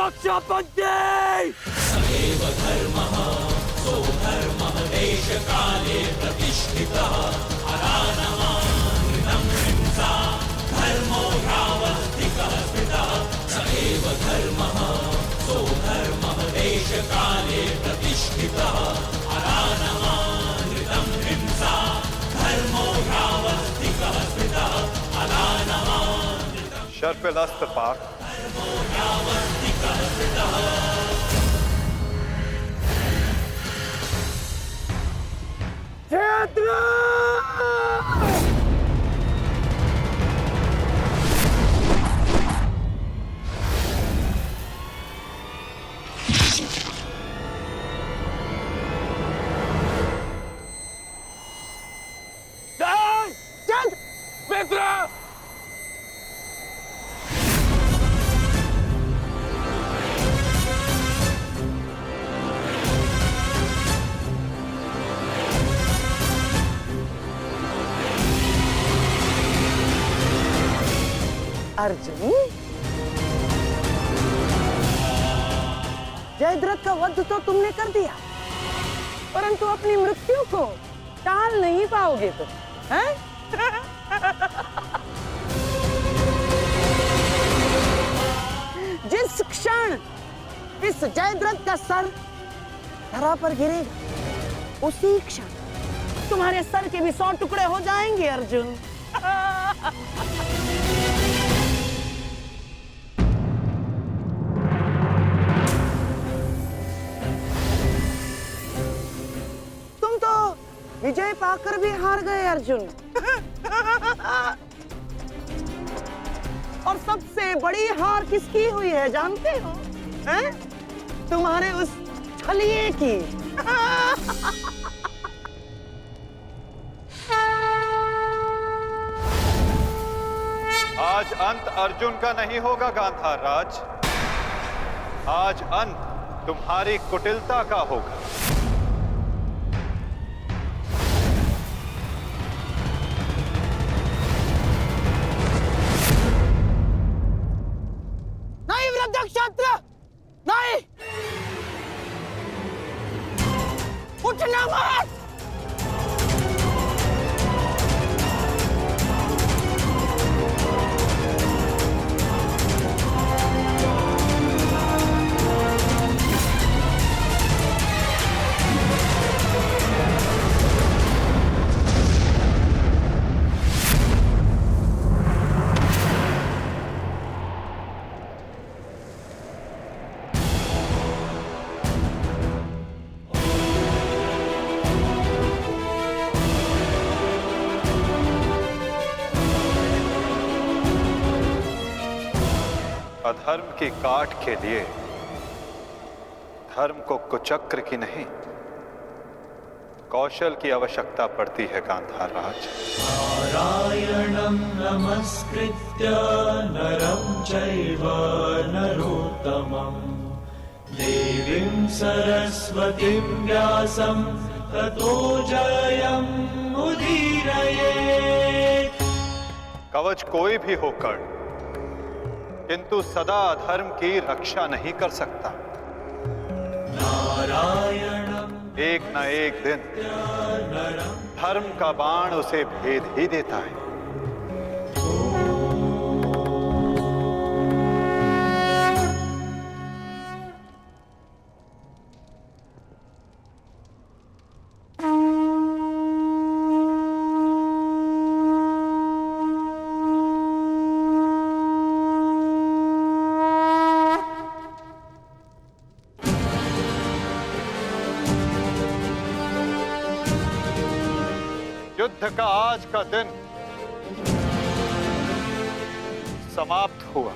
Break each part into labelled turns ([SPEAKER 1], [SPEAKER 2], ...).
[SPEAKER 1] रक्षाबंदी।
[SPEAKER 2] सदैव धर्मः सोऽधर्मः देशकाले प्रतिष्ठितः अरानमानृतं हिंसा धर्मो ह्यावस्थितः स्थितः सदैव धर्मः सोऽधर्मः देशकाले प्रतिष्ठितः अरानमानृतं हिंसा धर्मो ह्यावस्थितः स्थितः अरानमानृतं
[SPEAKER 3] शर्फिल अस्त्र पाक
[SPEAKER 2] धर्मो ह्यावस्थितः स्थितः।
[SPEAKER 1] मित्र
[SPEAKER 4] अर्जुन, जयद्रथ का वध तो तुमने कर दिया, परंतु अपनी मृत्यु को टाल नहीं पाओगे तुम, हैं? जिस क्षण इस जयद्रथ का सर धरा पर गिरेगा, उसी क्षण तुम्हारे सर के भी 100 टुकड़े हो जाएंगे अर्जुन। तुम तो विजय पाकर भी हार गए अर्जुन। और सबसे बड़ी हार किसकी हुई है जानते हो? हैं? तुम्हारे उस छलिए की।
[SPEAKER 3] आज अंत अर्जुन का नहीं होगा गांधार राज, आज अंत तुम्हारी कुटिलता का होगा।
[SPEAKER 4] नहीं वृद्धक्षत्र, नहीं, उठना मत।
[SPEAKER 3] अधर्म की काट के लिए धर्म को कुचक्र की नहीं, कौशल की आवश्यकता पड़ती है गांधार राज।
[SPEAKER 2] नारायणं नमस्कृत्य नरं चैव नरोत्तमं देवीं सरस्वतीं व्यासं ततो जयम् उदीरयेत्।
[SPEAKER 3] कवच कोई भी होकर किंतु सदा अधर्म की रक्षा नहीं कर सकता।
[SPEAKER 2] नारायणं
[SPEAKER 3] एक न एक दिन धर्म का बाण उसे भेद ही देता है। युद्ध का आज का दिन समाप्त हुआ।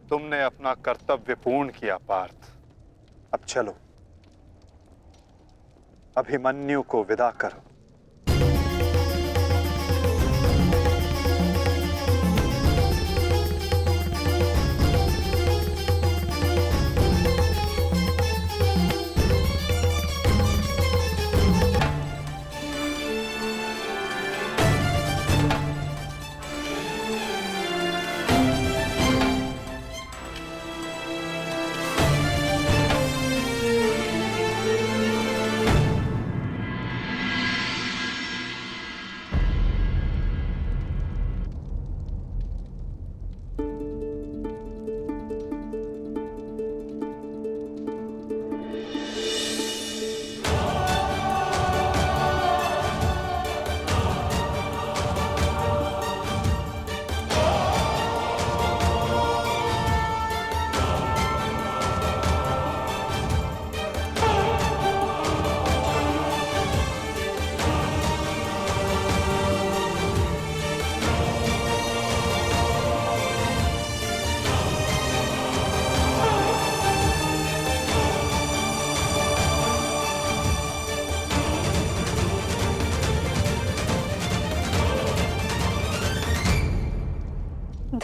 [SPEAKER 3] तुमने अपना कर्तव्य पूर्ण किया पार्थ। अब चलो, अभिमन्यु को विदा करो।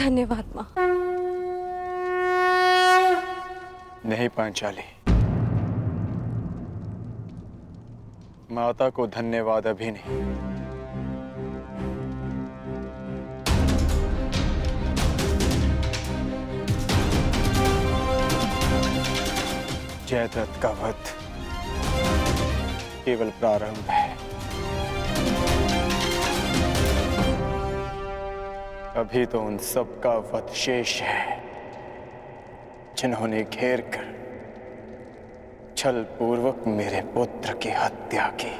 [SPEAKER 1] धन्यवाद माँ।
[SPEAKER 5] नहीं पांचाली, माता को धन्यवाद अभी नहीं। जयद्रथ का वध केवल प्रारंभ है। अभी तो उन सब का वध शेष है जिन्होंने घेर कर छल पूर्वक मेरे पुत्र की हत्या की।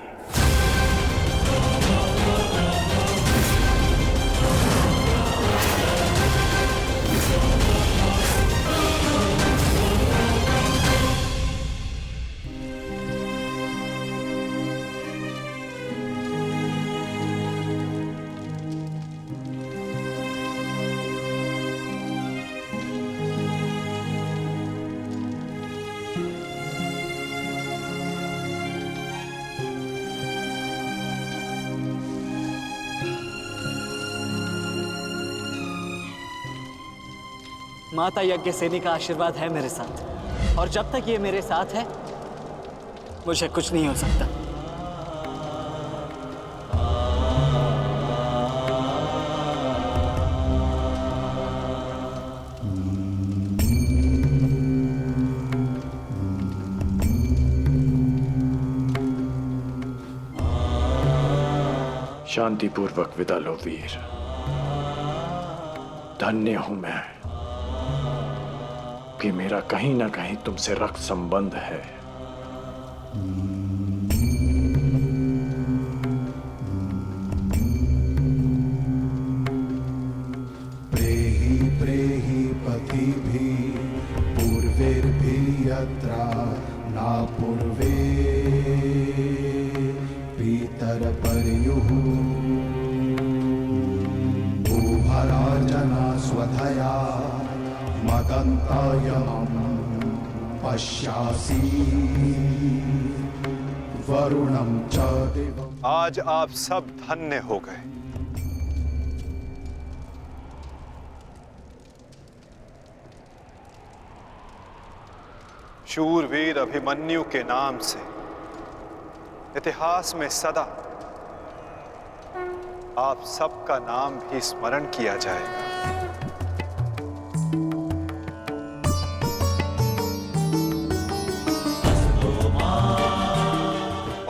[SPEAKER 6] माता यज्ञसेनी का आशीर्वाद है मेरे साथ, और जब तक ये मेरे साथ है मुझे कुछ नहीं हो सकता।
[SPEAKER 7] शांतिपूर्वक विदा लो वीर। धन्य हूं मैं कि मेरा कहीं ना कहीं तुमसे रक्त संबंध है।
[SPEAKER 8] प्रेहि प्रेहि पतिभिः पूर्वैर्भिः यत्रा न पूर्वे पितरपर्युः उभरार्जना स्वधया मदन्तायमं पश्यासि वरुणं च देवम्।
[SPEAKER 3] आज आप सब धन्य हो गए। शूरवीर अभिमन्यु के नाम से इतिहास में सदा आप सबका नाम भी स्मरण किया जाएगा।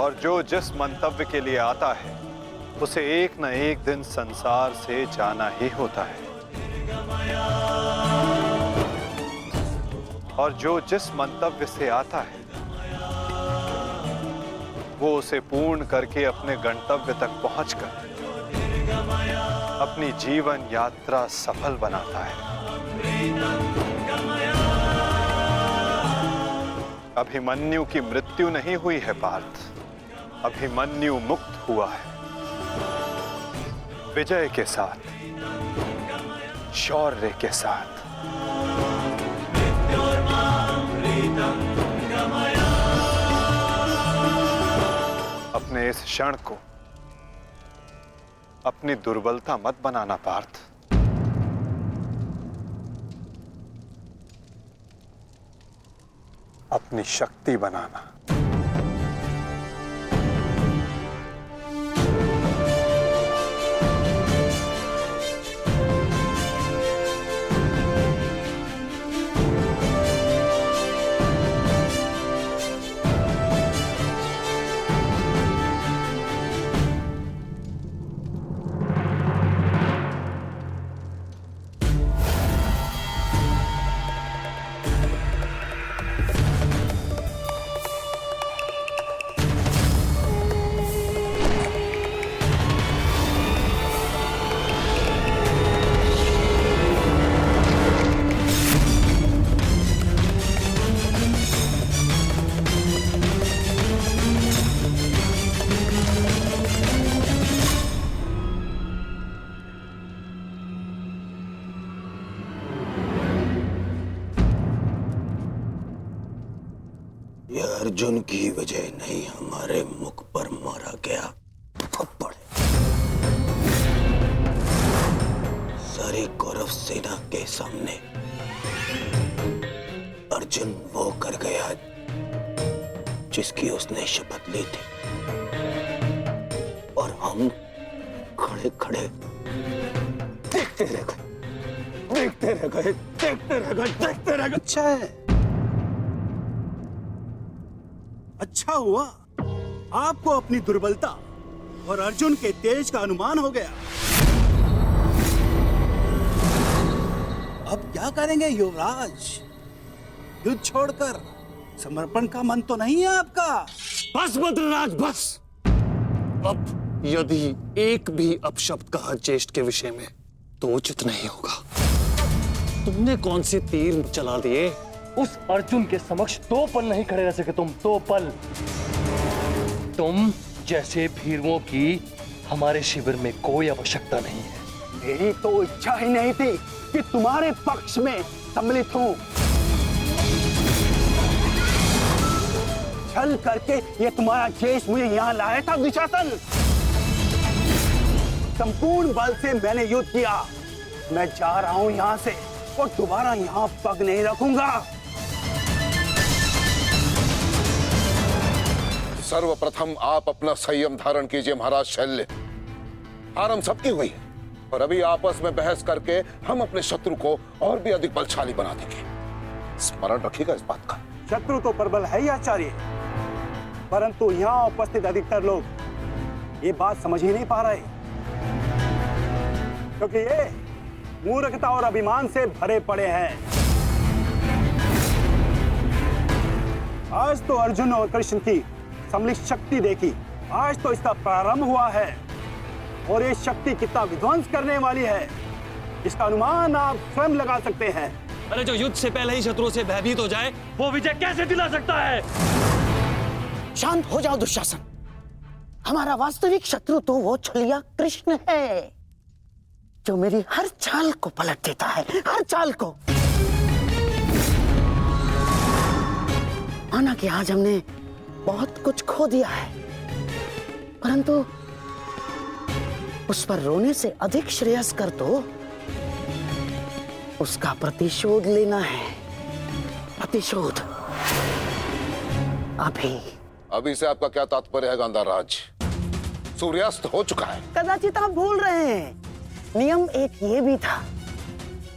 [SPEAKER 3] और जो जिस मंतव्य के लिए आता है उसे एक न एक दिन संसार से जाना ही होता है, और जो जिस मंतव्य से आता है वो उसे पूर्ण करके अपने गंतव्य तक पहुंचकर अपनी जीवन यात्रा सफल बनाता है। अभिमन्यु की मृत्यु नहीं हुई है पार्थ, अभिमन्यु मुक्त हुआ है विजय के साथ, शौर्य के साथ। अपने इस क्षण को अपनी दुर्बलता मत बनाना पार्थ। अपनी शक्ति बनाना।
[SPEAKER 9] अर्जुन की वजह नहीं हमारे मुख पर मारा गया थप्पड़। हमारी कौरव सेना के सामने अर्जुन वो कर गया जिसकी उसने शपथ ली थी, और हम खड़े खड़े देखते रह गए, देखते रह गए, देखते रह गए, देखते रह गए।
[SPEAKER 1] अच्छा है, अच्छा हुआ आपको अपनी दुर्बलता और अर्जुन के तेज का अनुमान हो गया। अब क्या करेंगे युवराज? युद्ध छोड़कर समर्पण का मन तो नहीं है आपका?
[SPEAKER 10] बस बद्रराज बस। अब यदि एक भी अपशब्द कहा ज्येष्ठ के विषय में तो उचित नहीं होगा। तुमने कौन से तीर चला दिए?
[SPEAKER 11] उस अर्जुन के समक्ष 2 पल नहीं खड़े रह सके तुम, 2 पल। तुम जैसे भीरुओं की हमारे शिविर में कोई आवश्यकता नहीं है।
[SPEAKER 1] मेरी तो इच्छा ही नहीं थी कि तुम्हारे पक्ष में सम्मिलित हूं। छल करके ये तुम्हारा जेश मुझे यहाँ लाया था दुशासन। संपूर्ण बल से मैंने युद्ध किया। मैं जा रहा हूं यहाँ से और दोबारा यहाँ पग नहीं रखूंगा।
[SPEAKER 12] सर्वप्रथम आप अपना संयम धारण कीजिए महाराज शल्य। हार हम सबकी हुई है, और अभी आपस में बहस करके हम अपने शत्रु को और भी अधिक बलशाली बना देंगे। स्मरण रखिएगा इस बात का।
[SPEAKER 1] शत्रु तो प्रबल है ही आचार्य, परंतु यहाँ उपस्थित अधिकतर लोग ये बात समझ ही नहीं पा रहे, क्योंकि ये मूर्खता और अभिमान से भरे पड़े हैं। आज तो अर्जुन और कृष्ण की सम्मिलित शक्ति देखी, आज तो इसका प्रारंभ हुआ है, और ये शक्ति कितना विध्वंस करने वाली है इसका अनुमान आप स्वयं लगा सकते हैं।
[SPEAKER 11] अरे जो युद्ध से पहले ही शत्रुओं से भयभीत हो जाए वो विजय कैसे दिला सकता है?
[SPEAKER 4] शांत हो जाओ दुशासन। हमारा वास्तविक शत्रु तो वो छलिया कृष्ण है, जो मेरी हर चाल को पलट देता है, हर चाल को। माना कि आज हमने बहुत कुछ खो दिया है, परंतु उस पर रोने से अधिक श्रेयस्कर तो उसका प्रतिशोध लेना है। प्रतिशोध
[SPEAKER 12] अभी से आपका क्या तात्पर्य है गांधार राज? सूर्यास्त हो चुका है।
[SPEAKER 4] कदाचित आप भूल रहे हैं, नियम एक ये भी था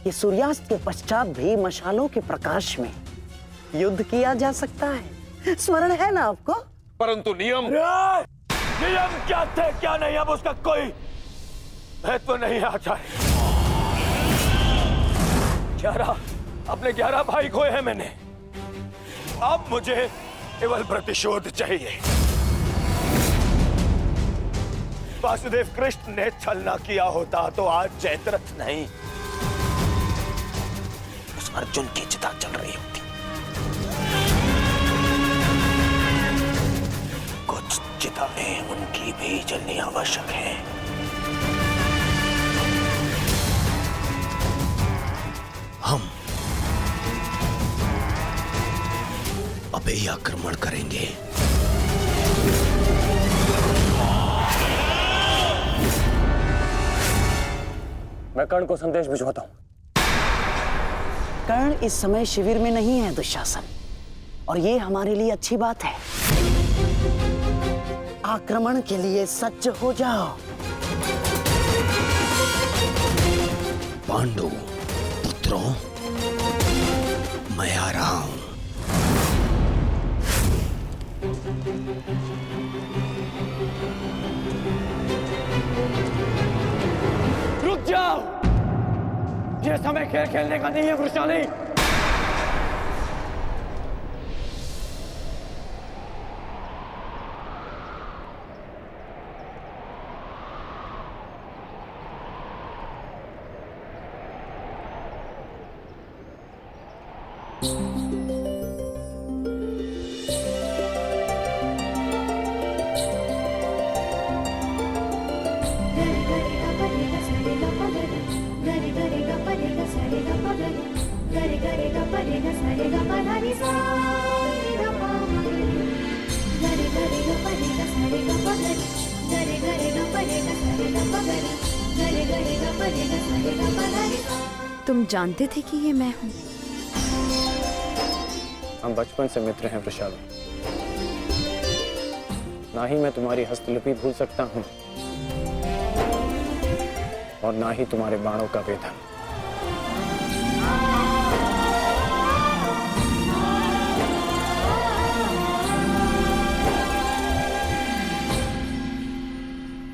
[SPEAKER 4] कि सूर्यास्त के पश्चात भी मशालों के प्रकाश में युद्ध किया जा सकता है। स्मरण है ना आपको?
[SPEAKER 11] परंतु नियम क्या थे क्या नहीं, अब उसका कोई महत्व नहीं आता है। 11 भाई खोए हैं मैंने, अब मुझे केवल प्रतिशोध चाहिए। वासुदेव कृष्ण ने छल न किया होता तो आज जयद्रथ नहीं, उस अर्जुन की चिता चल रही होती।
[SPEAKER 9] कुछ चिताएं उनकी भी जलनी आवश्यक है। हम अभी आक्रमण करेंगे।
[SPEAKER 11] मैं कर्ण को संदेश भिजवाता हूं।
[SPEAKER 4] कर्ण इस समय शिविर में नहीं है दुशासन, और ये हमारे लिए अच्छी बात है। आक्रमण के लिए सज्ज हो जाओ।
[SPEAKER 9] पांडु पुत्रों, मैं आ रहा हूं।
[SPEAKER 11] रुक जाओ, ये समय खेल खेलने का नहीं है Vrishali.
[SPEAKER 13] Gare gare ga pare ga sare ga pa gare, gare gare ga pare ga sare ga pa gare. तुम जानते थे कि ये मैं हूँ?
[SPEAKER 5] हम बचपन से मित्र हैं वृषाली। ना ही मैं तुम्हारी हस्तलिपि भूल सकता हूँ और ना ही तुम्हारे बाणों का वेदन।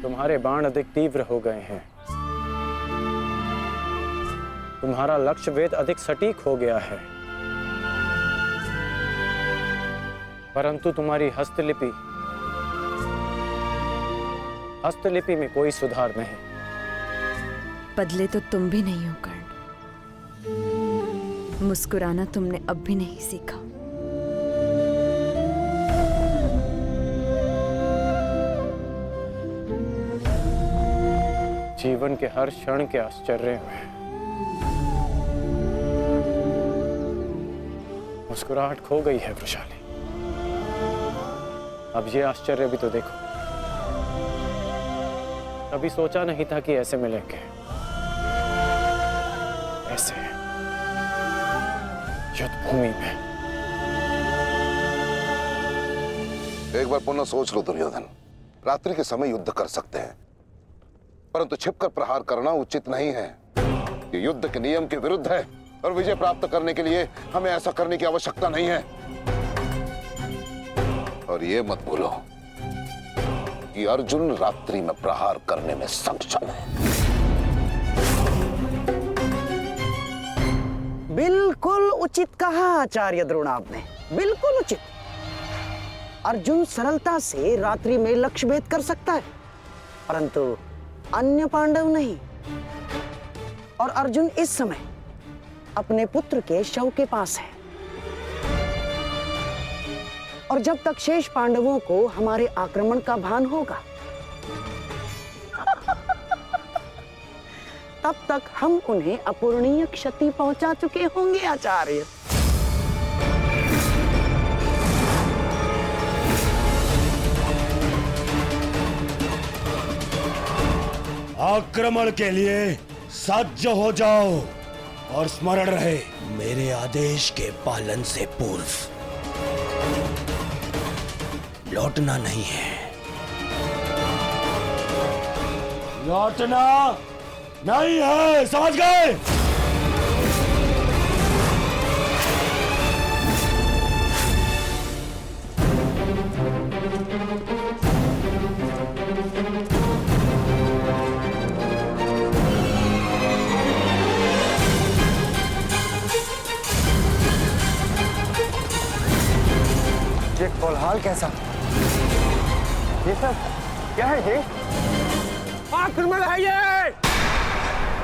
[SPEAKER 5] तुम्हारे बाण अधिक तीव्र हो गए हैं, तुम्हारा लक्ष्य वेद अधिक सटीक हो गया है, परंतु तुम्हारी हस्तलिपि में कोई सुधार नहीं।
[SPEAKER 13] बदले तो तुम भी नहीं हो कर्ण। मुस्कुराना तुमने अब भी नहीं सीखा।
[SPEAKER 5] जीवन के हर क्षण के आश्चर्य में मुस्कुराहट खो गई है वृषाली। अब ये आश्चर्य भी तो देखो। कभी सोचा नहीं था कि ऐसे मिलेंगे, ऐसे युद्ध भूमि में।
[SPEAKER 12] एक बार पुनः सोच लो दुर्योधन, रात्रि के समय युद्ध कर सकते हैं, परंतु छिपकर प्रहार करना उचित नहीं है। ये युद्ध के नियम के विरुद्ध है और विजय प्राप्त करने के लिए हमें ऐसा करने की आवश्यकता नहीं है। और ये मत भूलो कि अर्जुन रात्रि में प्रहार करने में सक्षम है।
[SPEAKER 4] बिल्कुल उचित कहा आचार्य द्रोण आपने, बिल्कुल उचित। अर्जुन सरलता से रात्रि में लक्ष्य भेद कर सकता है, परंतु अन्य पांडव नहीं। और अर्जुन इस समय अपने पुत्र के शव के पास है, और जब तक शेष पांडवों को हमारे आक्रमण का भान होगा तब तक हम उन्हें अपूरणीय क्षति पहुंचा चुके होंगे आचार्य।
[SPEAKER 14] आक्रमण के लिए सज्ज हो जाओ और स्मरण रहे, मेरे आदेश के पालन से पूर्व लौटना नहीं है। लौटना नहीं है, समझ गए?
[SPEAKER 5] ये कोलाहल कैसा? ये सब क्या है? ये
[SPEAKER 15] आक्रमण है। ये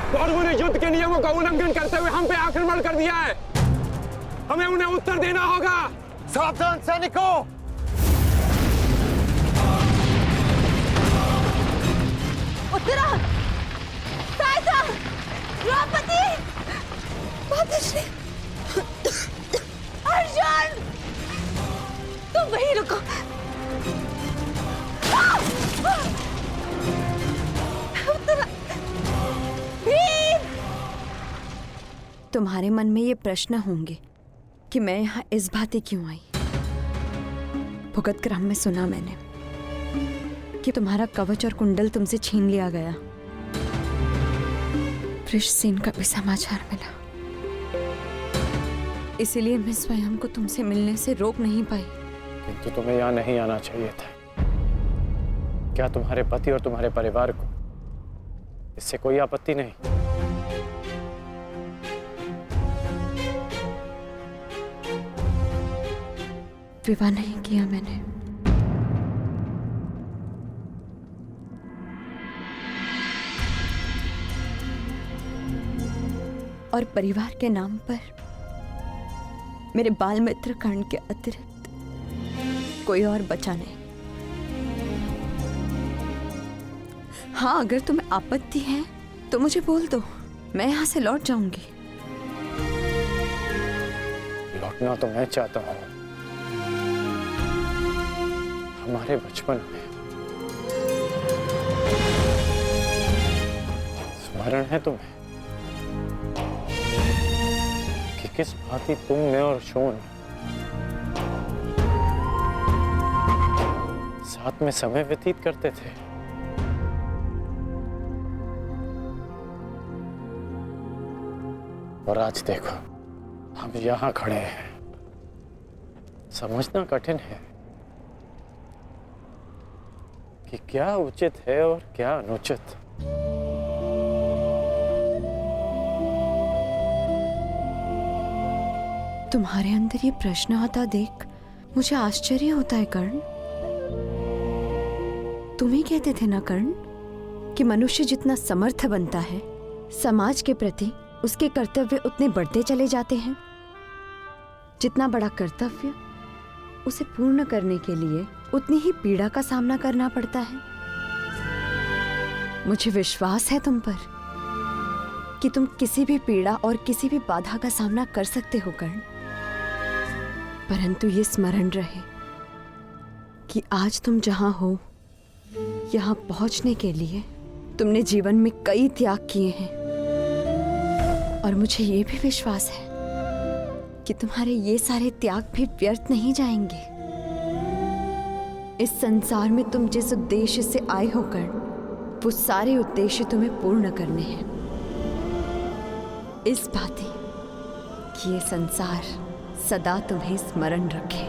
[SPEAKER 15] कौरवों ने युद्ध के नियमों का उल्लंघन करते हुए हम पे आक्रमण कर दिया है। हमें उन्हें उत्तर देना होगा।
[SPEAKER 5] सावधान सैनिकों!
[SPEAKER 16] उत्तरा, साइसा, द्रौपदी, मातश्री, अर्जुन, तुम वहीं रुको।
[SPEAKER 13] तुम्हारे मन में ये प्रश्न होंगे कि मैं यहाँ इस भांति क्यों आई। भुगत क्रम में सुना मैंने कि तुम्हारा कवच और कुंडल तुमसे छीन लिया गया। वृषसेन का भी समाचार मिला, इसीलिए मैं स्वयं को तुमसे मिलने से रोक नहीं पाई।
[SPEAKER 5] किंतु तुम्हें यहाँ नहीं आना चाहिए था। क्या तुम्हारे पति और तुम्हारे परिवार को इससे कोई आपत्ति नहीं?
[SPEAKER 13] विवाह नहीं किया मैंने। और परिवार के नाम पर मेरे बाल मित्र कर्ण के अतिरिक्त कोई और बचा नहीं। हाँ, अगर तुम्हें आपत्ति है तो मुझे बोल दो, मैं यहां से लौट जाऊंगी।
[SPEAKER 5] लौटना तो मैं चाहता हूं। हमारे बचपन में स्मरण है तुम्हें? किस भांति तुम मैं और शोन साथ में समय व्यतीत करते थे। और आज देखो हम यहां खड़े हैं। समझना कठिन है कि क्या उचित है और क्या अनुचित।
[SPEAKER 13] तुम्हारे अंदर ये प्रश्न आता देख मुझे आश्चर्य होता है कर्ण। तुम ही कहते थे ना कर्ण कि मनुष्य जितना समर्थ बनता है समाज के प्रति उसके कर्तव्य उतने बढ़ते चले जाते हैं। जितना बड़ा कर्तव्य उसे पूर्ण करने के लिए उतनी ही पीड़ा का सामना करना पड़ता है। मुझे विश्वास है तुम पर कि तुम किसी भी पीड़ा और किसी भी बाधा का सामना कर सकते हो कर्ण। परंतु ये स्मरण रहे कि आज तुम जहां हो यहां पहुंचने के लिए तुमने जीवन में कई त्याग किए हैं। और मुझे ये भी विश्वास है कि तुम्हारे ये सारे त्याग भी व्यर्थ नहीं जाएंगे। इस संसार में तुम जिस उद्देश्य से आए हो कर्ण वो सारे उद्देश्य तुम्हें पूर्ण करने हैं। इस भांति कि ये संसार सदा तुम्हें स्मरण रखे।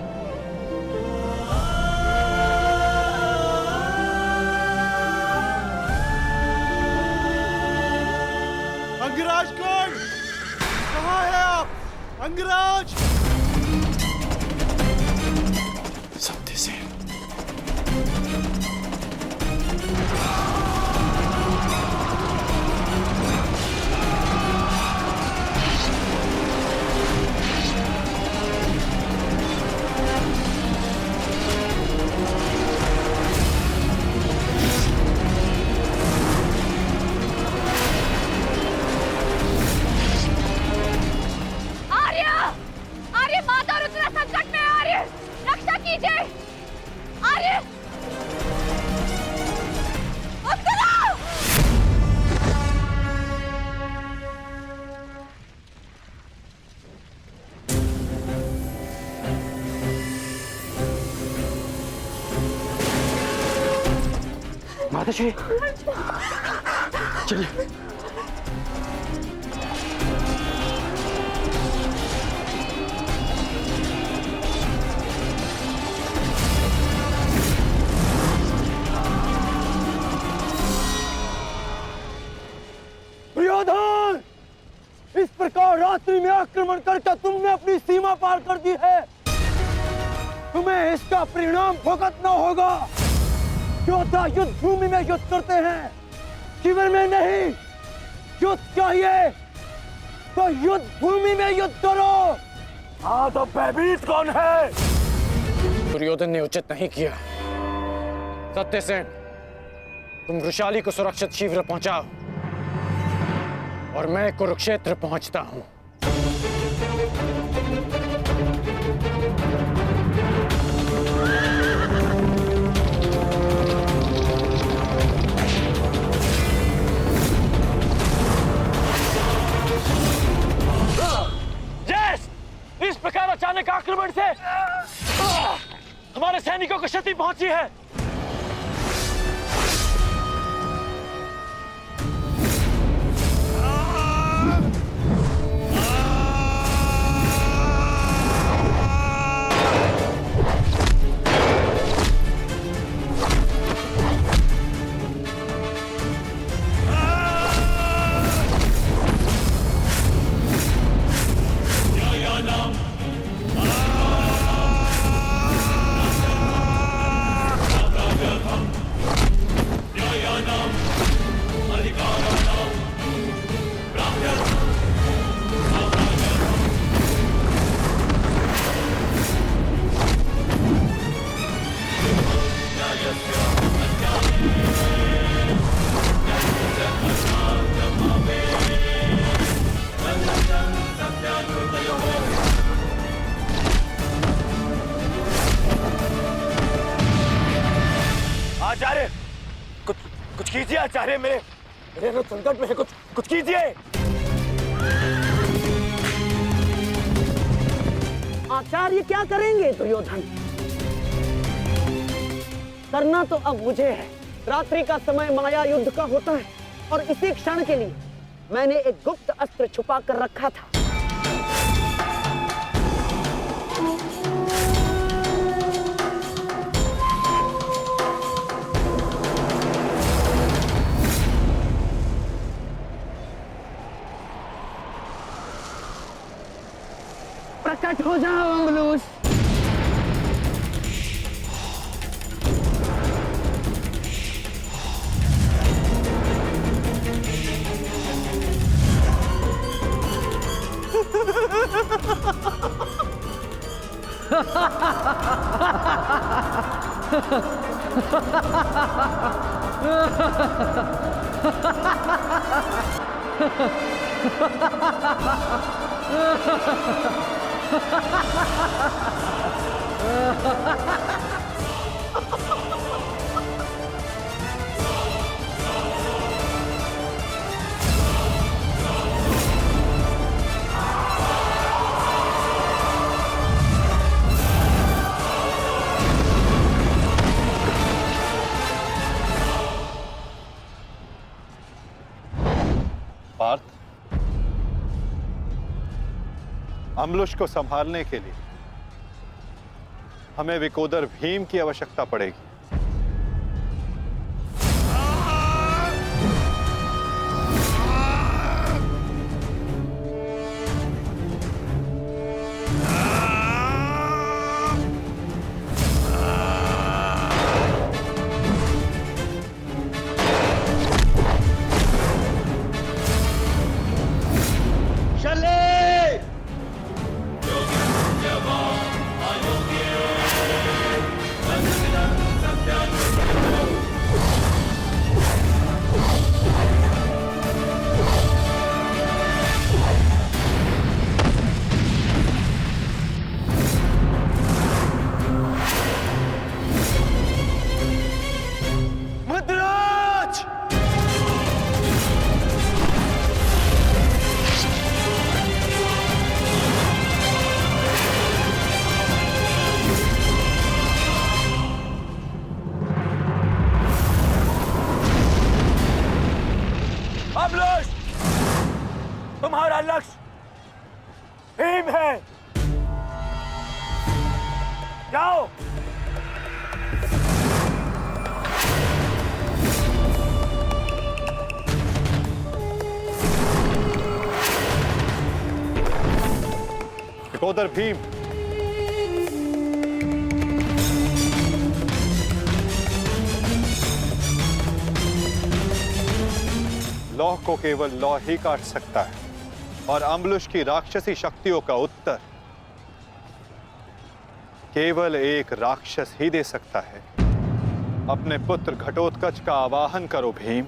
[SPEAKER 14] अंगराज कर्ण, कहाँ है आप? अंगराज!
[SPEAKER 5] सत्यसेन,
[SPEAKER 14] माताश्री, चलिए।
[SPEAKER 10] दुर्योधन, इस प्रकार रात्रि में आक्रमण करके तुमने अपनी सीमा पार कर दी है। तुम्हें इसका परिणाम भुगतना होगा। योद्धा युद्ध भूमि में युद्ध करते हैं, शिविर में नहीं। युद्ध चाहिए तो युद्ध भूमि में युद्ध करो। हाँ, तो भयभीत कौन है?
[SPEAKER 5] दुर्योधन ने उचित नहीं किया। सत्यसेन, तुम वृषाली को सुरक्षित शिविर पहुंचाओ और मैं कुरुक्षेत्र पहुंचता हूं।
[SPEAKER 10] इस प्रकार अचानक आक्रमण से हमारे सैनिकों को क्षति पहुंची है। आचार्य, कुछ कीजिए आचार्य। मेरे संकट में है, कुछ कीजिए।
[SPEAKER 4] आचार्य क्या करेंगे दुर्योधन? करना तो अब मुझे है। रात्रि का समय माया युद्ध का होता है और इसी क्षण के लिए मैंने एक गुप्त अस्त्र छुपा कर रखा था। प्रकट हो जाओ अम्बलूस।
[SPEAKER 3] पार्थ, अम्बुलुश को संभालने के लिए हमें विकोदर भीम की आवश्यकता पड़ेगी।
[SPEAKER 15] तुम्हारा लक्ष्य भीम है। जाओ।
[SPEAKER 3] विकोदर भीम, लौह को केवल लौह ही काट सकता है और अम्बुलुश की राक्षसी शक्तियों का उत्तर केवल एक राक्षस ही दे सकता है। अपने पुत्र घटोत्कच का आवाहन करो भीम।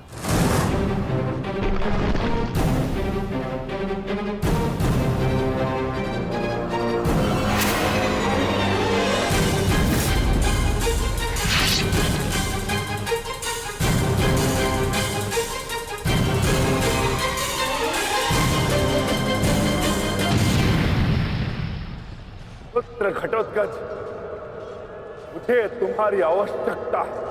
[SPEAKER 15] पुत्र घटोत्कच, मुझे तुम्हारी आवश्यकता है।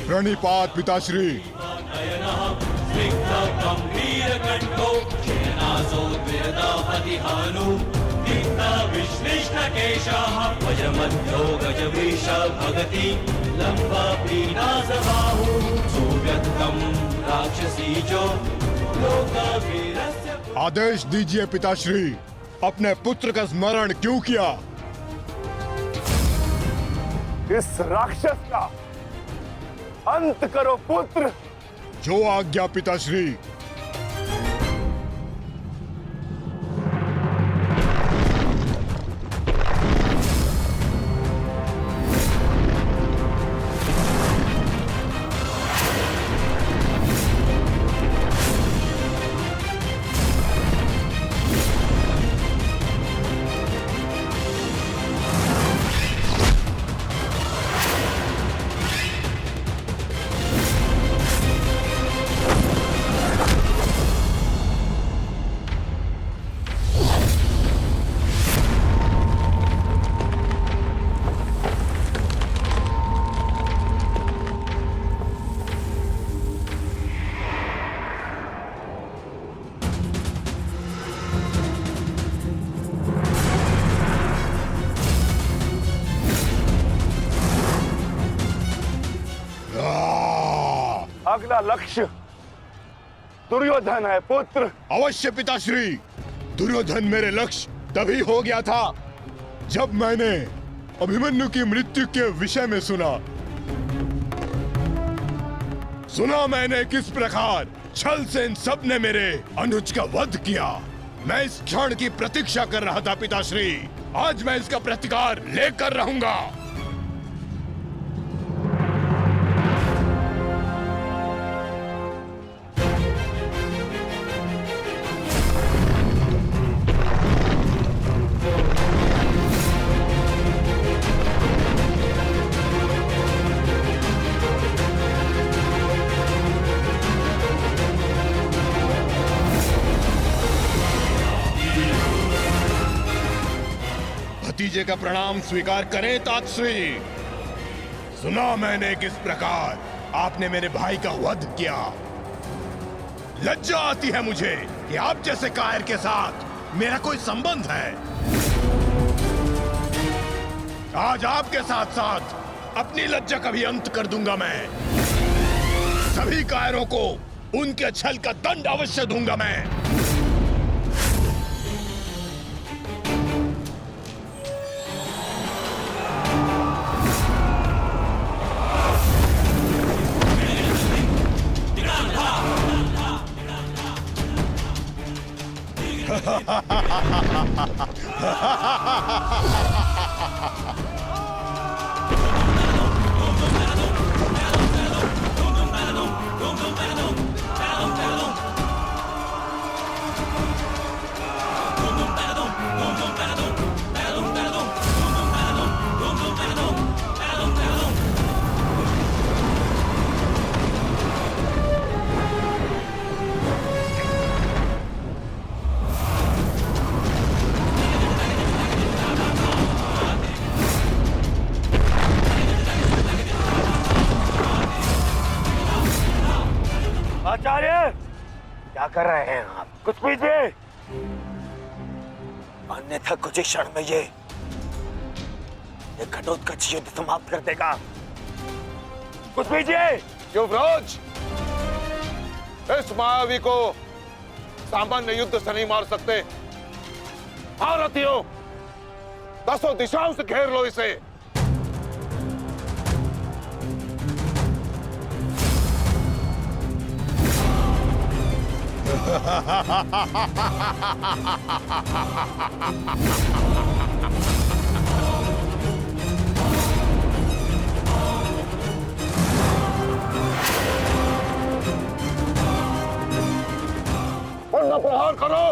[SPEAKER 17] प्रणिपात पिताश्री। आदेश दीजिए पिताश्री, अपने पुत्र का स्मरण क्यों किया?
[SPEAKER 15] इस राक्षस का अंत करो पुत्र।
[SPEAKER 17] जो आज्ञा पिताश्री।
[SPEAKER 12] अगला लक्ष्य दुर्योधन है पुत्र।
[SPEAKER 17] अवश्य पिताश्री, दुर्योधन मेरे लक्ष्य तभी हो गया था जब मैंने अभिमन्यु की मृत्यु के विषय में सुना मैंने किस प्रकार छल से इन सब ने मेरे अनुज का वध किया। मैं इस क्षण की प्रतीक्षा कर रहा था पिताश्री, आज मैं इसका प्रतिकार लेकर रहूंगा। भतीजे का प्रणाम स्वीकार करें तातश्री। सुना मैंने किस प्रकार आपने मेरे भाई का वध किया। लज्जा आती है मुझे कि आप जैसे कायर के साथ मेरा कोई संबंध है। आज आपके साथ साथ अपनी लज्जा का भी अंत कर दूंगा मैं। सभी कायरों को उनके छल का दंड अवश्य दूंगा मैं।
[SPEAKER 15] आचार्य, क्या कर रहे हैं आप? कुछ पीजिए, अन्यथा कुछ ही क्षण में ये घटोत्कच युद्ध समाप्त कर देगा। कुछ पीजिए।
[SPEAKER 12] युवराज, इस मायावी को सामान्य युद्ध से नहीं मार सकते। भारतीयों, 10 दिशाओं से घेर लो इसे। पुनः प्रहार करो।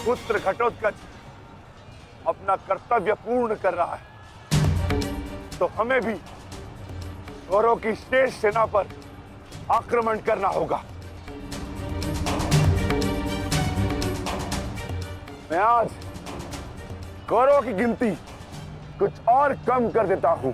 [SPEAKER 12] पुत्र घटोत्कच अपना कर्तव्य पूर्ण कर रहा है, तो हमें भी कौरवों की शेष सेना पर आक्रमण करना होगा। मैं आज कौरवों की गिनती कुछ और कम कर देता हूं।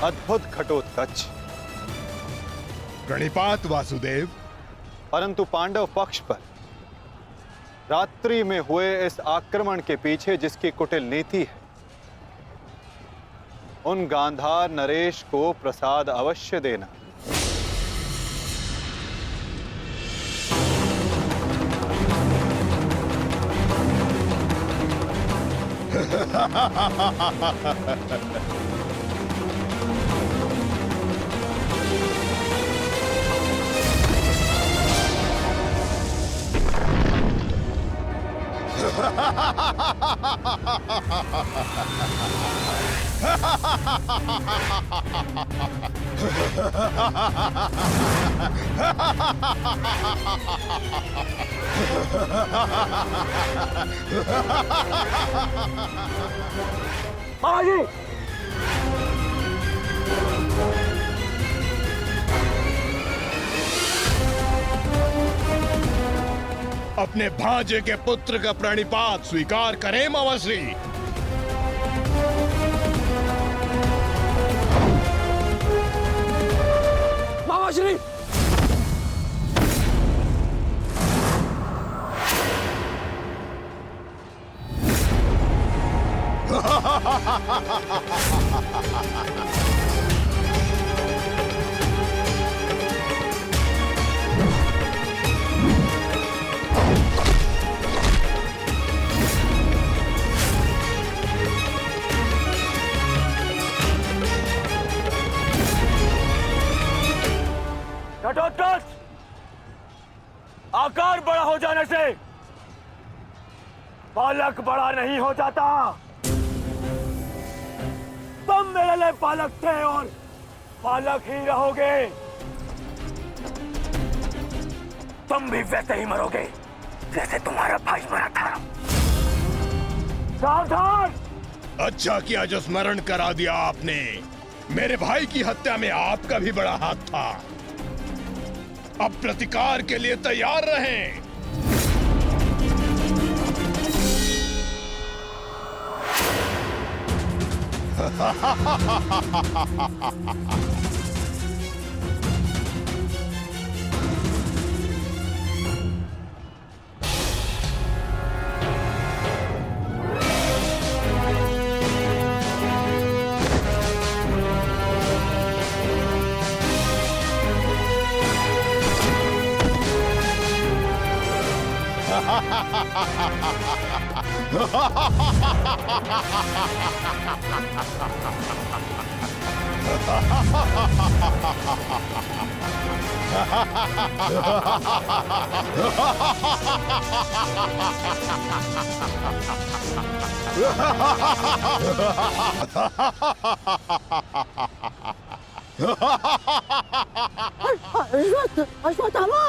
[SPEAKER 3] अद्भुत घटोत्कच।
[SPEAKER 17] प्रणिपात वासुदेव।
[SPEAKER 3] परंतु पांडव पक्ष पर रात्रि में हुए इस आक्रमण के पीछे जिसकी कुटिल नीति है, उन गांधार नरेश को प्रसाद अवश्य देना।
[SPEAKER 15] मामा जी,
[SPEAKER 17] अपने भांजे के पुत्र का प्रणिपात स्वीकार करें मामाश्री।
[SPEAKER 15] मामाश्री, घटोत्कच, आकार बड़ा हो जाने से बालक बड़ा नहीं हो जाता। तुम मेरे लिए बालक थे और बालक ही रहोगे। तुम भी वैसे ही मरोगे जैसे तुम्हारा भाई मरा था। सावधान!
[SPEAKER 17] अच्छा किया जो स्मरण करा दिया आपने। मेरे भाई की हत्या में आपका भी बड़ा हाथ था। अब प्रतिकार के लिए तैयार रहें।
[SPEAKER 4] अश्वत्थामा,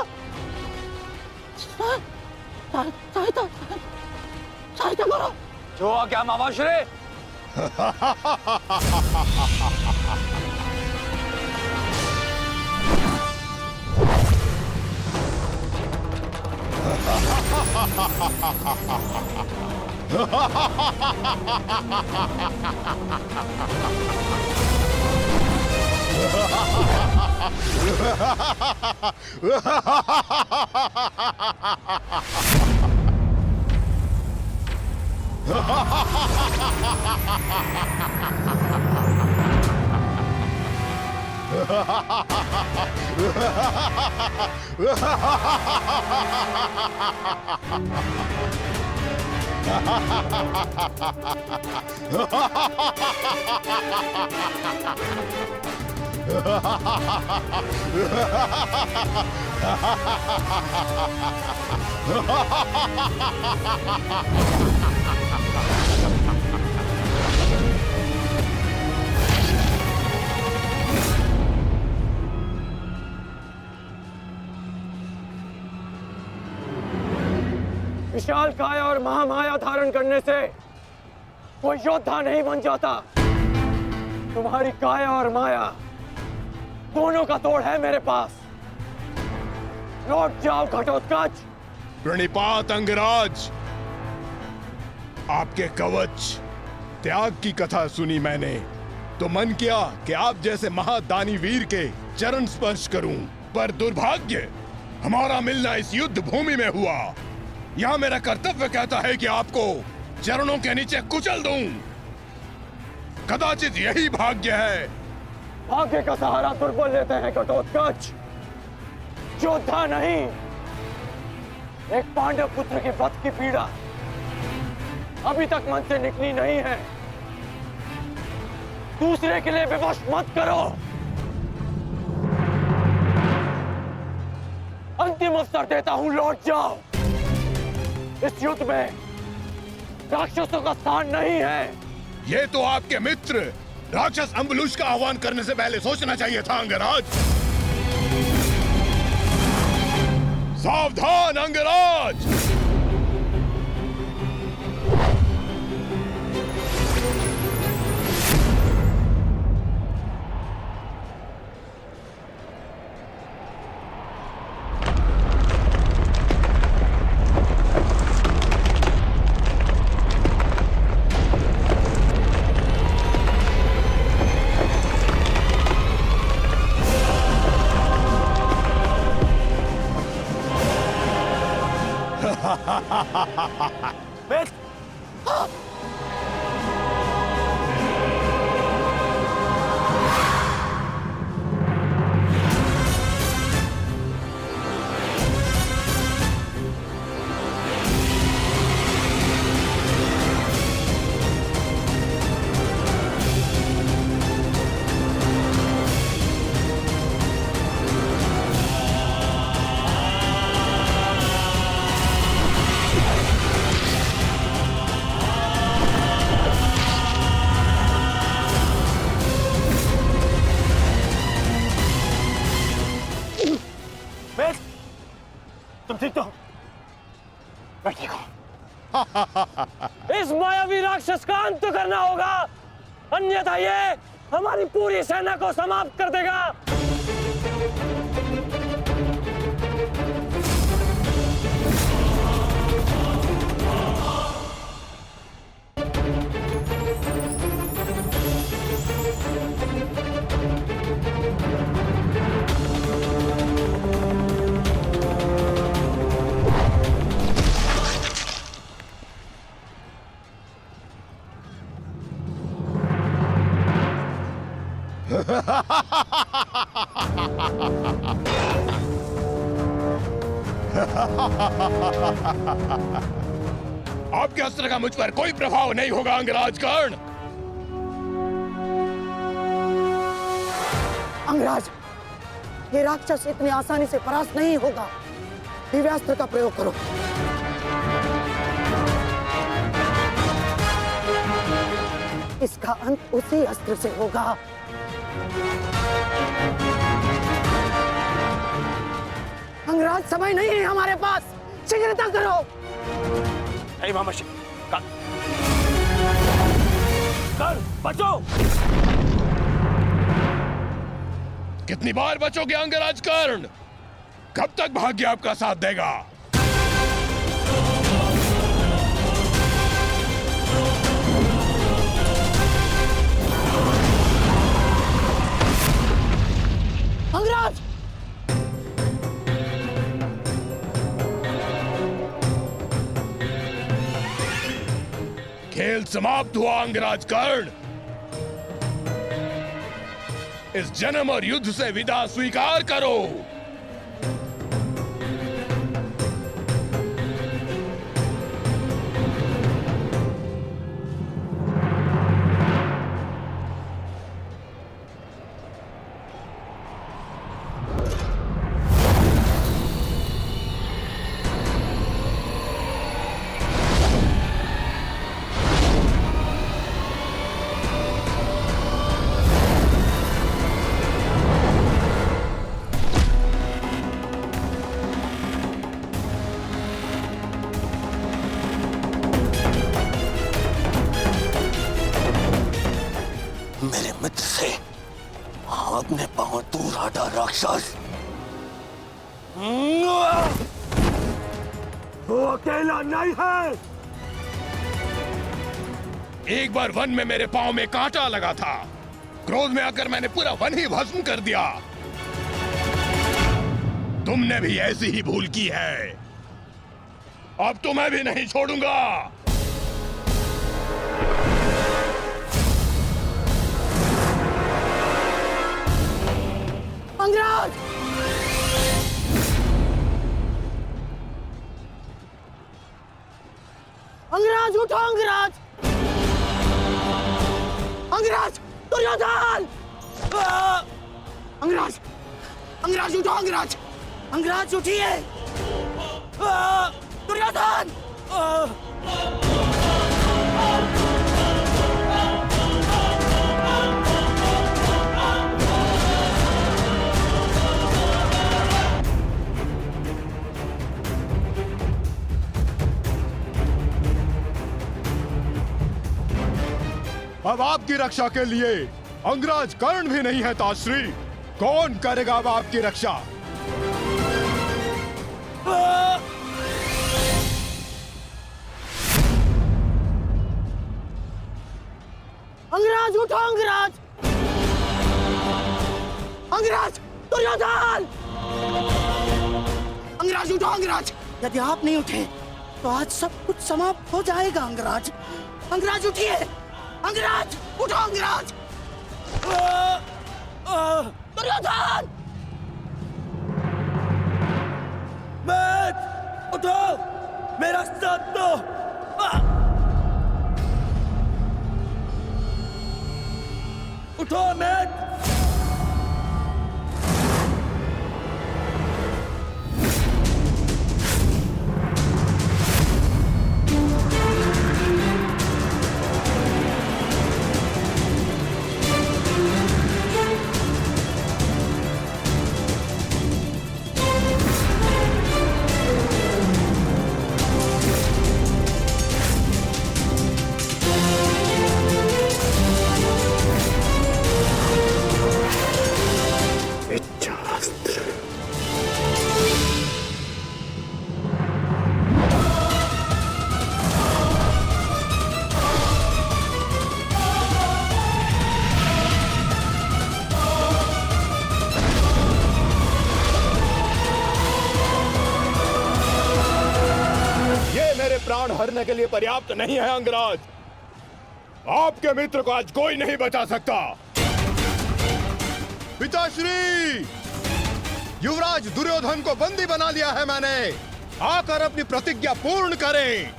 [SPEAKER 4] सहायता करो।
[SPEAKER 15] जो आ गया मामाश्री। विशाल काया और महामाया धारण करने से कोई योद्धा नहीं बन जाता। तुम्हारी काया और माया दोनों का तोड़ है मेरे पास। लौट जाओ घटोत्कच।
[SPEAKER 17] प्रणिपात अंगराज। आपके कवच त्याग की कथा सुनी मैंने तो मन किया कि आप जैसे महादानी वीर के चरण स्पर्श करूं, पर दुर्भाग्य हमारा मिलना इस युद्ध भूमि में हुआ। यह मेरा कर्तव्य कहता है कि आपको चरणों के नीचे कुचल दूं। कदाचित यही भाग्य है।
[SPEAKER 15] भाग्य का सहारा दुर्बल लेते हैं घटोत्कच, योद्धा नहीं। एक पांडव पुत्र के वध की पीड़ा अभी तक मन से निकली नहीं है। दूसरे के लिए विवश मत करो। अंतिम अवसर देता हूं, लौट जाओ। इस युद्ध में राक्षसों का स्थान नहीं है।
[SPEAKER 17] ये तो आपके मित्र राक्षस अम्बुलुष का आह्वान करने से पहले सोचना चाहिए था अंगराज। सावधान अंगराज।
[SPEAKER 15] तुम ठीक तो हो? मैं ठीक हूं। इस मायावी राक्षस का अंत करना होगा, अन्यथा ये हमारी पूरी सेना को समाप्त कर देगा।
[SPEAKER 17] आपके अस्त्र का मुझ पर कोई प्रभाव नहीं होगा अंगराज कर्ण।
[SPEAKER 4] अंगराज, ये राक्षस इतनी आसानी से परास्त नहीं होगा। दिव्यास्त्र का प्रयोग करो। इसका अंत उसी अस्त्र से होगा। अंगराज, समय नहीं है हमारे पास, शीघ्रता करो।
[SPEAKER 15] नहीं मामाशी, कर बचो।
[SPEAKER 17] कितनी बार बचोगे अंगराज कर्ण? कब तक भाग्य आपका साथ देगा?
[SPEAKER 4] अंगराज,
[SPEAKER 17] खेल समाप्त हुआ अंगराज कर्ण। इस जन्म और युद्ध से विदा स्वीकार करो।
[SPEAKER 14] मेरे मित्र से अपने पांव दूर हटा राक्षस।
[SPEAKER 17] वो अकेला नहीं है। एक बार वन में मेरे पांव में कांटा लगा था। क्रोध में आकर मैंने पूरा वन ही भस्म कर दिया। तुमने भी ऐसी ही भूल की है। अब तो मैं भी नहीं छोड़ूंगा।
[SPEAKER 4] अंगराज! अंगराज उठो अंगराज! अंगराज! दुर्योधन! अंगराज! अंगराज उठो अंगराज! अंगराज उठिए! दुर्योधन!
[SPEAKER 17] अब आपकी रक्षा के लिए अंगराज कर्ण भी नहीं है ताश्री। कौन करेगा अब आपकी रक्षा?
[SPEAKER 4] अंगराज उठो अंगराज! अंगराज! दुर्योधन! अंगराज उठो अंगराज! यदि आप नहीं उठे तो आज सब कुछ समाप्त हो जाएगा अंगराज। अंगराज उठिए! अंगराज! उठो अंगराज! दुर्योधन!
[SPEAKER 14] उठो, मेरा साथ दो। उठो मैट!
[SPEAKER 17] प्राण हरने के लिए पर्याप्त नहीं है अंगराज। आपके मित्र को आज कोई नहीं बचा सकता। पिताश्री, युवराज दुर्योधन को बंदी बना लिया है मैंने। आकर अपनी प्रतिज्ञा पूर्ण करें।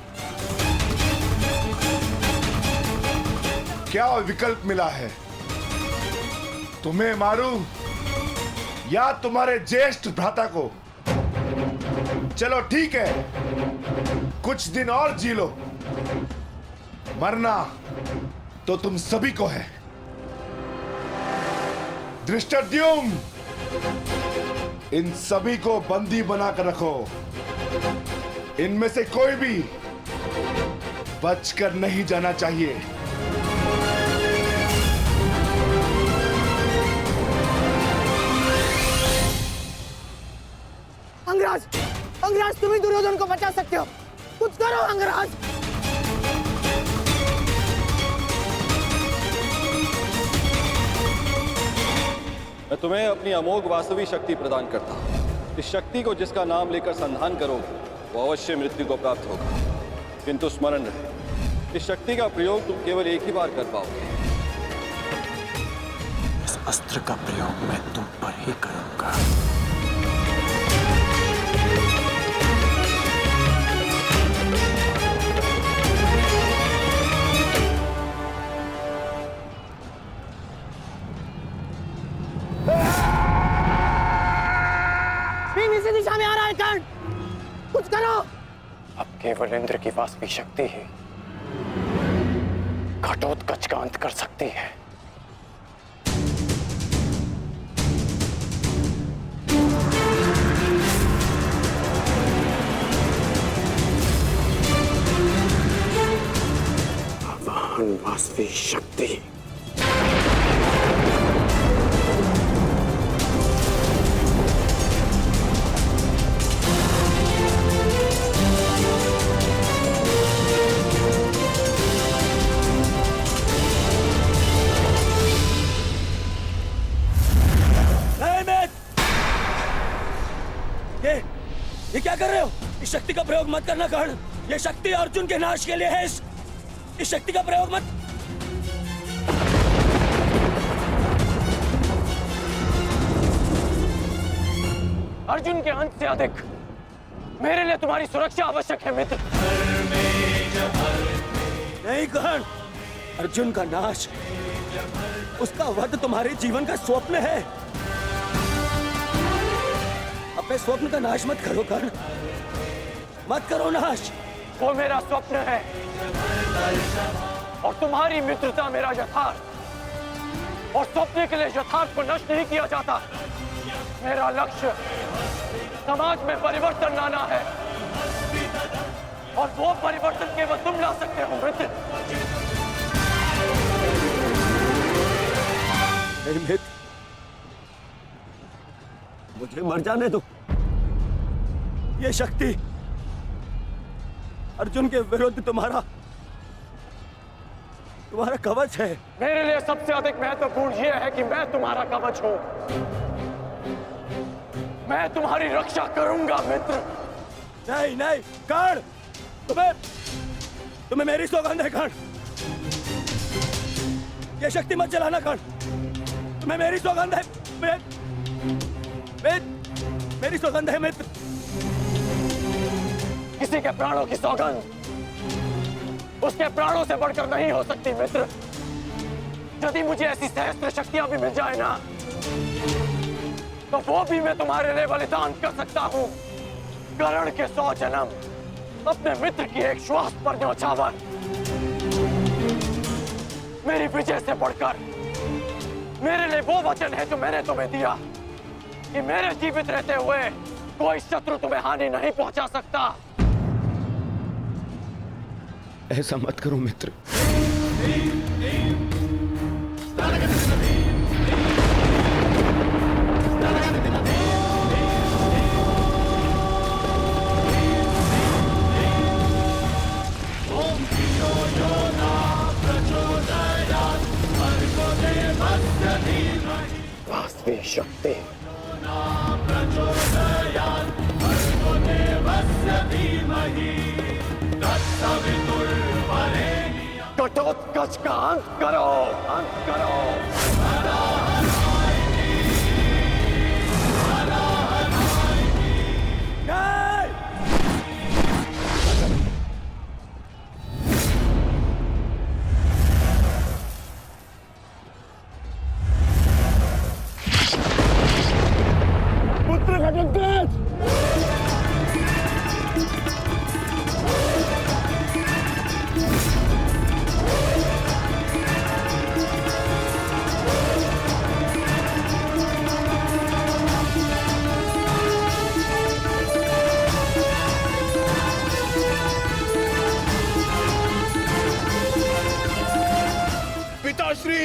[SPEAKER 17] क्या विकल्प मिला है? तुम्हें मारूं या तुम्हारे ज्येष्ठ भ्राता को? चलो ठीक है, कुछ दिन और जी लो। मरना तो तुम सभी को है। धृष्टद्युम्न, इन सभी को बंदी बनाकर रखो। इनमें से कोई भी बचकर नहीं जाना चाहिए।
[SPEAKER 4] अंगराज, अंगराज तुम ही दुर्योधन को बचा सकते हो। कुछ करो अंगराज।
[SPEAKER 18] मैं तुम्हें अपनी अमोघ वास्तविक शक्ति प्रदान करता हूं। इस शक्ति को जिसका नाम लेकर संधान करोगे वो अवश्य मृत्यु को प्राप्त होगा। किंतु स्मरण रहे, इस शक्ति का प्रयोग तुम केवल एक ही बार कर पाओगे।
[SPEAKER 7] इस अस्त्र का प्रयोग मैं तुम पर ही करूंगा।
[SPEAKER 4] इसी दिशा में आ रहा है कर्ण। कुछ करो।
[SPEAKER 5] अब केवल इंद्र की वास्तविक शक्ति ही घटोत्कच का अंत कर सकती है।
[SPEAKER 7] आवाहन वास्तविक शक्ति।
[SPEAKER 14] ये क्या कर रहे हो? इस शक्ति का प्रयोग मत करना कर्ण। ये शक्ति अर्जुन के नाश के लिए है। इस शक्ति का प्रयोग मत।
[SPEAKER 15] अर्जुन के अंत से अधिक मेरे लिए तुम्हारी सुरक्षा आवश्यक है मित्र।
[SPEAKER 14] नहीं कर्ण, अर्जुन का नाश, उसका वध तुम्हारे जीवन का स्वप्न है। अपने स्वप्न का नाश मत करो कर्ण, मत करो नाश।
[SPEAKER 15] वो मेरा स्वप्न है और तुम्हारी मित्रता मेरा यथार्थ, और स्वप्न के लिए यथार्थ को नष्ट नहीं किया जाता। मेरा लक्ष्य समाज में परिवर्तन लाना है, और वो परिवर्तन केवल तुम ला सकते हो मित्र।
[SPEAKER 14] नहीं मित्र, मुझे मर जाने दो। ये शक्ति अर्जुन के विरुद्ध तुम्हारा कवच है।
[SPEAKER 15] मेरे लिए सबसे अधिक महत्वपूर्ण यह है कि मैं तुम्हारा कवच हूं। मैं तुम्हारी रक्षा करूंगा मित्र।
[SPEAKER 14] नहीं नहीं कर्ण, तुम्हें मेरी सौगंध है कर्ण। ये शक्ति मत चलाना कर्ण, तुम्हें मेरी सौगंध है। मेरी सौगंध है मित्र।
[SPEAKER 15] किसी के प्राणों की सौगंध उसके प्राणों से बढ़कर नहीं हो सकती मित्र। यदि मुझे ऐसी सहस्त्र शक्तियां भी मिल जाए ना, तो वो भी मैं तुम्हारे लिए बलिदान कर सकता हूं। कर्ण के 100 जन्म, अपने मित्र की एक श्वास पर न्योछावर। मेरी विजय से बढ़कर मेरे लिए वो वचन है जो मैंने तुम्हें दिया कि मेरे जीवित रहते हुए कोई शत्रु तुम्हें हानि नहीं पहुंचा सकता।
[SPEAKER 14] ऐसा मत करो मित्र। वास्तविक शक्ति
[SPEAKER 15] घटोत्कच का अंत करो, अंत करो।
[SPEAKER 14] पुत्र घटोत्कच,
[SPEAKER 17] पिताश्री,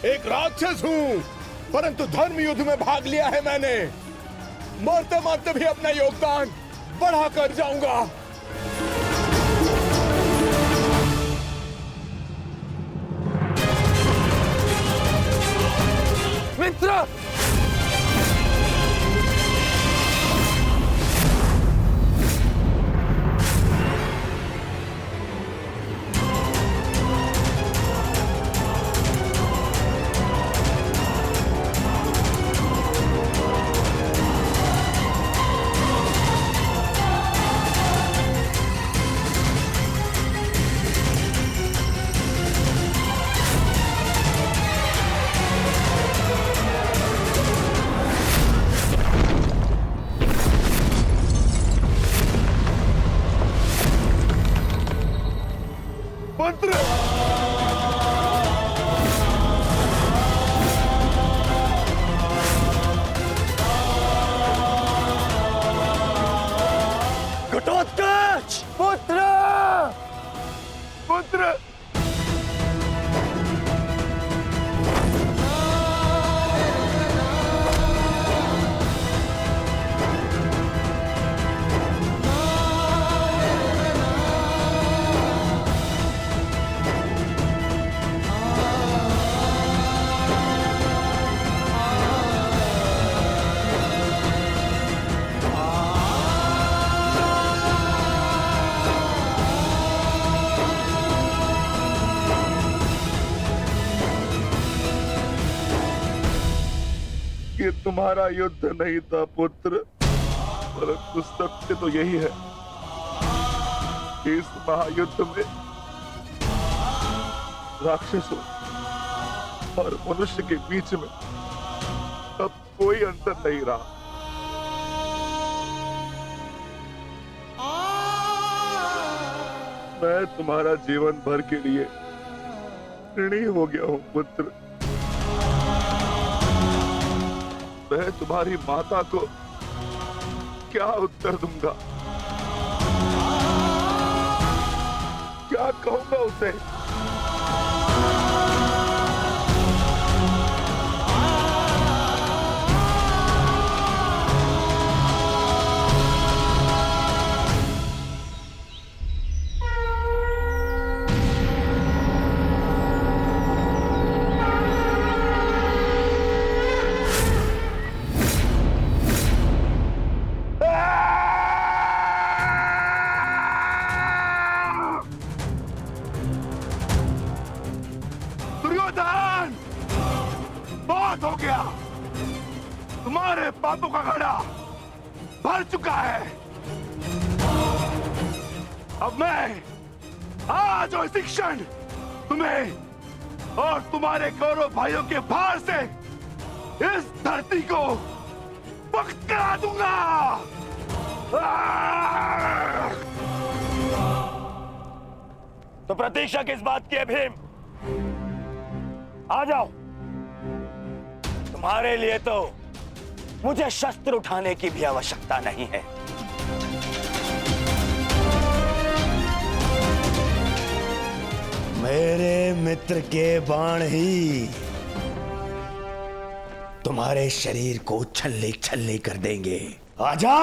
[SPEAKER 17] एक राक्षस हूं, परंतु धर्म युद्ध में भाग लिया है मैंने। मरते मरते भी अपना योगदान बढ़ाकर जाऊंगा।
[SPEAKER 15] मित्र,
[SPEAKER 14] घटोत्कच, पुत्र, पुत्र।
[SPEAKER 17] ये तुम्हारा युद्ध नहीं था पुत्र, परंतु सत्य तो यही है कि इस महायुद्ध में राक्षसों और मनुष्य के बीच में अब कोई अंतर नहीं रहा। मैं तुम्हारा जीवन भर के लिए ऋणी हो गया हूं पुत्र। मैं तुम्हारी माता को क्या उत्तर दूंगा, क्या कहूंगा उसे? दुर्योधन, बहुत हो गया। तुम्हारे पापों का घड़ा भर चुका है। अब मैं आज और इसी क्षण तुम्हें और तुम्हारे कौरव भाइयों के भार से इस धरती को मुक्त करा दूंगा।
[SPEAKER 14] तो प्रतीक्षा किस बात की है भीम? आ जाओ। तुम्हारे लिए तो मुझे शस्त्र उठाने की भी आवश्यकता नहीं है। मेरे मित्र के बाण ही तुम्हारे शरीर को छल्ले छल्ले कर देंगे। आजा।